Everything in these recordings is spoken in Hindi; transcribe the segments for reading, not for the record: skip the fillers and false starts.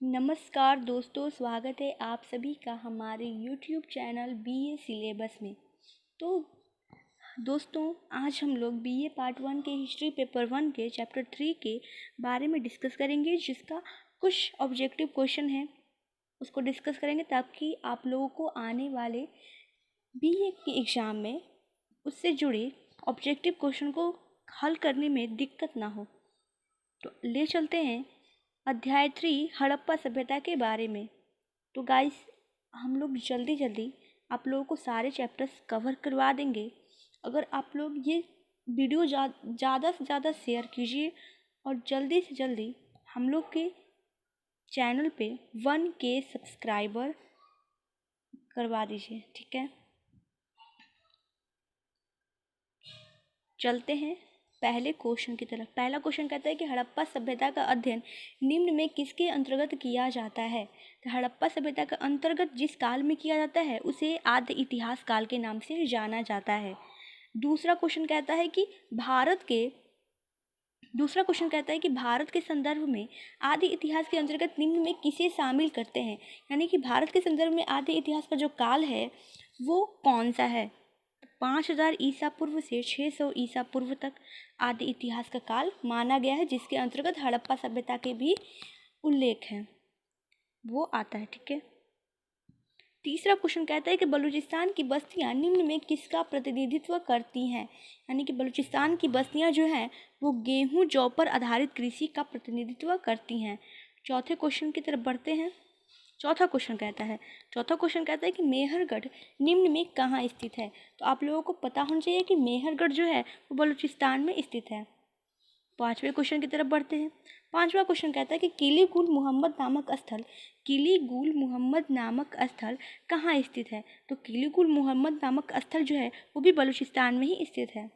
नमस्कार दोस्तों, स्वागत है आप सभी का हमारे YouTube चैनल BA सिलेबस में। तो दोस्तों, आज हम लोग BA पार्ट 1 के हिस्ट्री पेपर 1 के चैप्टर 3 के बारे में डिस्कस करेंगे, जिसका कुछ ऑब्जेक्टिव क्वेश्चन है उसको डिस्कस करेंगे, ताकि आप लोगों को आने वाले BA के एग्ज़ाम में उससे जुड़े ऑब्जेक्टिव क्वेश्चन को हल करने में दिक्कत ना हो। तो ले चलते हैं अध्याय 3 हड़प्पा सभ्यता के बारे में। तो गाइस, हम लोग जल्दी आप लोगों को सारे चैप्टर्स कवर करवा देंगे। अगर आप लोग ये वीडियो ज़्यादा से ज़्यादा शेयर कीजिए और जल्दी से जल्दी हम लोग के चैनल पे 1K सब्सक्राइबर करवा दीजिए, ठीक है। चलते हैं पहले क्वेश्चन की तरफ। पहला क्वेश्चन कहता है कि हड़प्पा सभ्यता का अध्ययन निम्न में किसके अंतर्गत किया जाता है। तो हड़प्पा सभ्यता का अंतर्गत जिस काल में किया जाता है उसे आद्य इतिहास काल के नाम से जाना जाता है। दूसरा क्वेश्चन कहता है कि भारत के संदर्भ में आदि इतिहास के अंतर्गत निम्न में किसे शामिल करते हैं। यानी कि भारत के संदर्भ में आदि इतिहास का जो काल है वो कौन सा है। 5000 ईसा पूर्व से 600 ईसा पूर्व तक आदि इतिहास का काल माना गया है, जिसके अंतर्गत हड़प्पा सभ्यता के भी उल्लेख हैं, वो आता है, ठीक है। तीसरा क्वेश्चन कहता है कि बलूचिस्तान की बस्तियां निम्न में किसका प्रतिनिधित्व करती हैं। यानी कि बलूचिस्तान की बस्तियां जो हैं वो गेहूं जौ पर आधारित कृषि का प्रतिनिधित्व करती हैं। चौथे क्वेश्चन की तरफ बढ़ते हैं। चौथा क्वेश्चन कहता है कि मेहरगढ़ निम्न में कहाँ स्थित है। तो आप लोगों को पता होना चाहिए कि मेहरगढ़ जो है वो बलूचिस्तान में स्थित है। पांचवें क्वेश्चन की तरफ बढ़ते हैं। पांचवा क्वेश्चन कहता है कि किली गुल मोहम्मद नामक स्थल कहाँ स्थित है। तो किली गुल मोहम्मद नामक स्थल जो है वो भी बलूचिस्तान में ही स्थित है।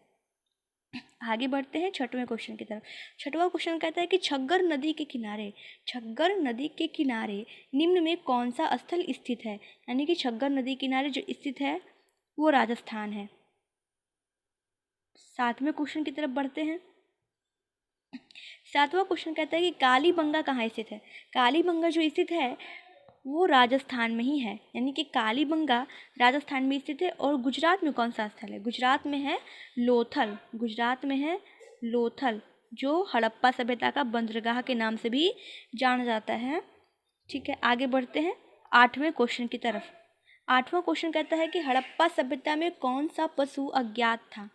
आगे बढ़ते हैं छठवें क्वेश्चन की तरफ। छठवां क्वेश्चन कहता है कि छग्गर नदी के किनारे निम्न में कौन सा स्थल स्थित है। यानी कि छग्गर नदी किनारे जो स्थित है वो राजस्थान है। सातवें क्वेश्चन की तरफ बढ़ते हैं। सातवां क्वेश्चन कहता है कि कालीबंगा कहाँ स्थित है। कालीबंगा जो स्थित है वो राजस्थान में ही है। यानी कि कालीबंगा राजस्थान में स्थित है। और गुजरात में कौन सा स्थल है। गुजरात में है लोथल, जो हड़प्पा सभ्यता का बंदरगाह के नाम से भी जाना जाता है, ठीक है। आगे बढ़ते हैं आठवें क्वेश्चन की तरफ। आठवां क्वेश्चन कहता है कि हड़प्पा सभ्यता में कौन सा पशु अज्ञात था।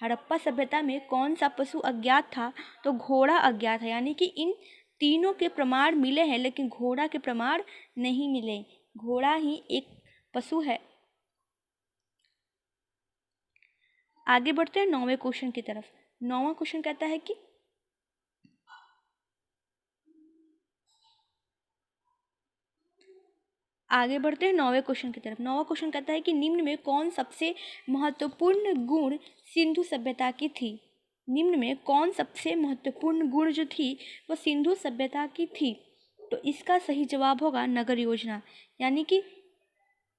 हड़प्पा सभ्यता में कौन सा पशु अज्ञात था। तो घोड़ा अज्ञात है। यानी कि इन तीनों के प्रमाण मिले हैं, लेकिन घोड़ा के प्रमाण नहीं मिले। घोड़ा ही एक पशु है। आगे बढ़ते हैं नौवें क्वेश्चन की तरफ। नौवां क्वेश्चन कहता है कि आगे बढ़ते हैं नौवें क्वेश्चन की तरफ। नौवां क्वेश्चन कहता है कि निम्न में कौन सबसे महत्वपूर्ण गुण सिंधु सभ्यता की थी। निम्न में कौन सबसे महत्वपूर्ण गुण जो थी वो सिंधु सभ्यता की थी। तो इसका सही जवाब होगा नगर योजना। यानी कि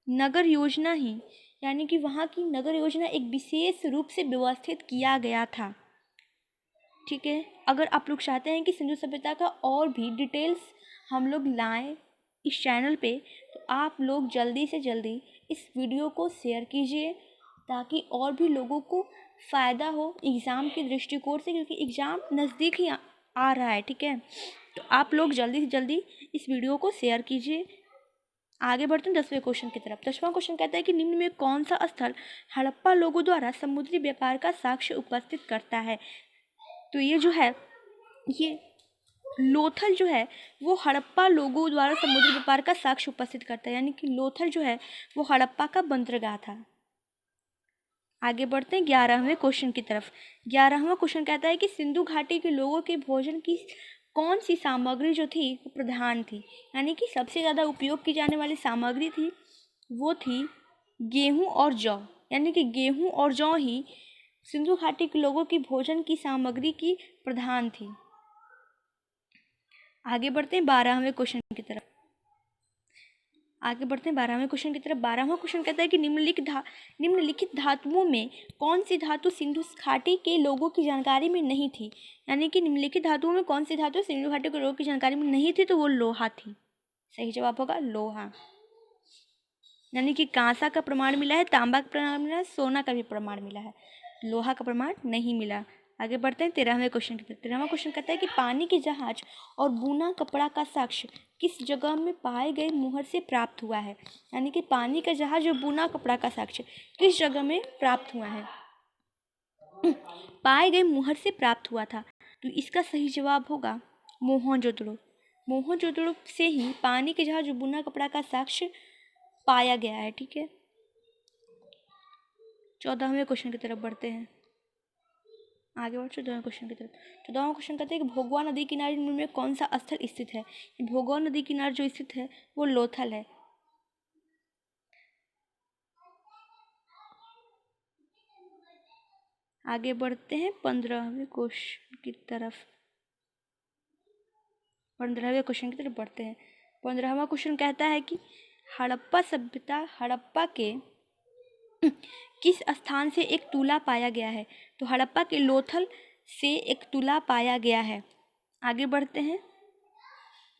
नगर योजना ही, यानी कि वहाँ की नगर योजना एक विशेष रूप से व्यवस्थित किया गया था, ठीक है। अगर आप लोग चाहते हैं कि सिंधु सभ्यता का और भी डिटेल्स हम लोग लाएं इस चैनल पे, तो आप लोग जल्दी से जल्दी इस वीडियो को शेयर कीजिए, ताकि और भी लोगों को फ़ायदा हो एग्ज़ाम के दृष्टिकोण से, क्योंकि एग्ज़ाम नज़दीक ही आ रहा है, ठीक है। तो आप लोग जल्दी से जल्दी इस वीडियो को शेयर कीजिए। आगे बढ़ते हैं 10वें क्वेश्चन की तरफ। 10वां क्वेश्चन कहता है कि निम्न में कौन सा स्थल हड़प्पा लोगों द्वारा समुद्री व्यापार का साक्ष्य उपस्थित करता है। तो ये जो है, ये लोथल जो है वो हड़प्पा लोगों द्वारा समुद्री व्यापार का साक्ष्य उपस्थित करता है। यानी कि लोथल जो है वो हड़प्पा का बंदरगाह था। आगे बढ़ते हैं 11वें क्वेश्चन की तरफ। 11वां क्वेश्चन कहता है कि सिंधु घाटी के लोगों के भोजन की कौन सी सामग्री जो थी वो प्रधान थी। यानी कि सबसे ज़्यादा उपयोग की जाने वाली सामग्री थी वो थी गेहूं और जौ। यानी कि गेहूं और जौ ही सिंधु घाटी के लोगों की भोजन की सामग्री की प्रधान थी। आगे बढ़ते हैं 12वें क्वेश्चन की तरफ। 12वां क्वेश्चन कहता है कि निम्नलिखित धातुओं में कौन सी धातु सिंधु घाटी के लोगों की जानकारी में नहीं थी। यानी कि निम्नलिखित धातुओं में कौन सी धातु सिंधु घाटी के लोगों की जानकारी में नहीं थी। तो वो लोहा थी। सही जवाब होगा लोहा। यानी कि कांसा का प्रमाण मिला है, तांबा का प्रमाण मिला है, सोना का भी प्रमाण मिला है, लोहा का प्रमाण नहीं मिला। आगे बढ़ते हैं 13वें क्वेश्चन की तरफ। 13वां क्वेश्चन कहता है कि पानी के जहाज और बुना कपड़ा का साक्ष्य किस जगह में पाए गए मुहर से प्राप्त हुआ है। यानी कि पानी का जहाज और बुना कपड़ा का साक्ष्य किस जगह में प्राप्त हुआ है, पाए गए मुहर से प्राप्त हुआ था। तो इसका सही जवाब होगा मोहनजोदड़ो। मोहनजोदड़ो से ही पानी के जहाज और बुना कपड़ा का साक्ष्य पाया गया है। ठीक है, 14वें क्वेश्चन की तरफ बढ़ते हैं। आगे बढ़ 14वें क्वेश्चन की तरफ। 14वां क्वेश्चन कहते हैं कि भोगवा नदी किनारे में कौन सा स्थल स्थित है। भोगवा नदी किनारे जो स्थित है वो लोथल है। आगे बढ़ते हैं 15वें क्वेश्चन की तरफ। 15वें क्वेश्चन की तरफ बढ़ते हैं। 15वां क्वेश्चन कहता है कि हड़प्पा सभ्यता, हड़प्पा के किस स्थान से एक तुला पाया गया है। तो हड़प्पा के लोथल से एक तुला पाया गया है। आगे बढ़ते हैं,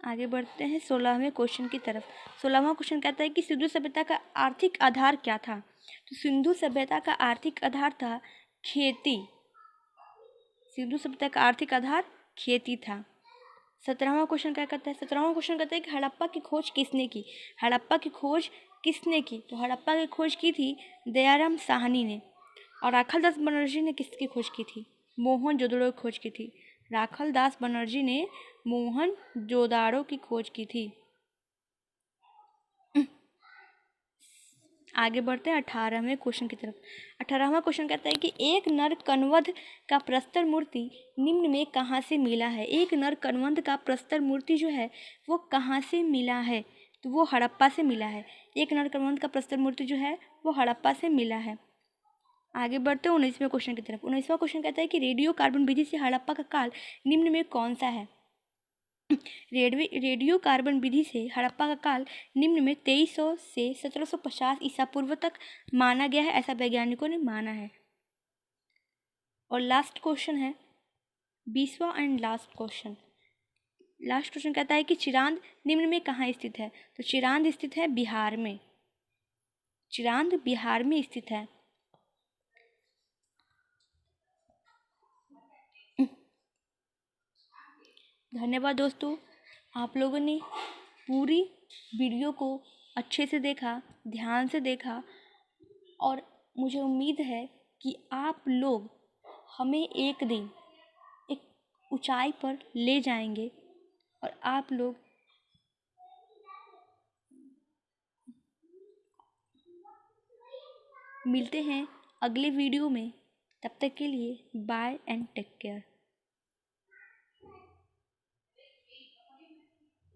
आगे बढ़ते हैं 16वें क्वेश्चन की तरफ। 16वां क्वेश्चन कहता है कि सिंधु सभ्यता का आर्थिक आधार क्या था। तो सिंधु सभ्यता का आर्थिक आधार था खेती। सिंधु सभ्यता का आर्थिक आधार खेती था। 17वां क्वेश्चन क्या कहता है। 17वां क्वेश्चन कहता है कि हड़प्पा की खोज किसने की। हड़प्पा की खोज किसने की। तो हड़प्पा की खोज की थी दयाराम साहनी ने। और राखाल दास बनर्जी ने किसकी खोज की थी। मोहनजोदड़ो की खोज की थी। राखाल दास बनर्जी ने मोहनजोदाड़ो की खोज की थी। आगे बढ़ते हैं 18वें क्वेश्चन की तरफ। 18वां क्वेश्चन कहता है कि एक नर कनवध का प्रस्तर मूर्ति निम्न में कहाँ से मिला है। एक नर कनवध का प्रस्तर मूर्ति जो है वो कहाँ से मिला है। तो वो हड़प्पा से मिला है। एक नर कनवध का प्रस्तर मूर्ति जो है वो हड़प्पा से मिला है। आगे बढ़ते हैं 19वें क्वेश्चन की तरफ। 19वां क्वेश्चन कहता है कि रेडियो कार्बन विधि से हड़प्पा का काल निम्न में कौन सा है। रेडियो कार्बन विधि से हड़प्पा का काल निम्न में 2300 से 1750 ईसा पूर्व तक माना गया है, ऐसा वैज्ञानिकों ने माना है। और लास्ट क्वेश्चन है 20वां and last question. Last question कहता है कि चिरांद निम्न में कहाँ स्थित है। तो चिरांद स्थित है बिहार में। चिरांद बिहार में स्थित है। धन्यवाद दोस्तों, आप लोगों ने पूरी वीडियो को अच्छे से देखा, ध्यान से देखा, और मुझे उम्मीद है कि आप लोग हमें एक दिन एक ऊंचाई पर ले जाएंगे और आप लोग मिलते हैं अगले वीडियो में। तब तक के लिए बाय एंड टेक केयर।